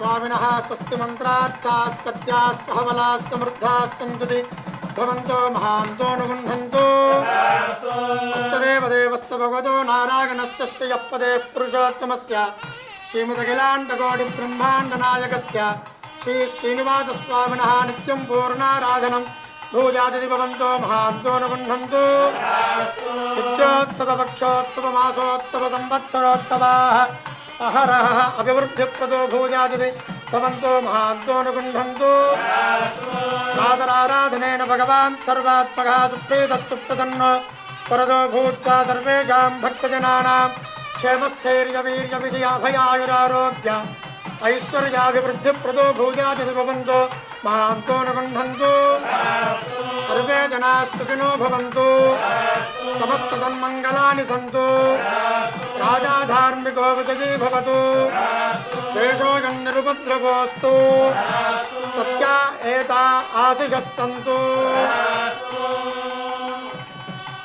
स्वामिनः स्वस्ति मन्त्रार्थाः सत्याः सहबलाः समृद्धाः सन्तु भवन्तो महान्तो नुगुण्ठन्तु अस्य देवदेवस्य भगवतो नारायणस्य श्रियःपदे पुरुषोत्तमस्य श्रीमदखिलाण्डकोटिब्रह्माण्डनायकस्य श्री श्रीनिवासस्वामिनः नित्यं पूर्णाराधनं भूयादिति भवन्तो महान्तो नुगुण्ठन्तु नित्योत्सवपक्षोत्सवमासोत्सवसंवत्सरोत्सवाः अहरः अभिवृद्धिप्रदो भूयादिति भवन्तो महान्तो नुगुण्ठन्तु आदराराधनेन भगवान् सर्वात्मकः सुप्रीतः सुप्रसन्नो वरदो भूत्वा सर्वेषां भक्तजनानां क्षेमस्थैर्यवीर्यविजयाभयायुरारोग्य ऐश्वर्याभिवृद्धिप्रदो भूयादिति भवन्तो महान्तो नुगुण्ठन्तु सर्वे जनाः सुखिनो भवन्तु समस्तसन्मङ्गलानि सन्तु राजा धार्मिको विजयी भवतु देशोऽयं निरुपद्रवोऽस्तु सत्या एता आशिषः सन्तु।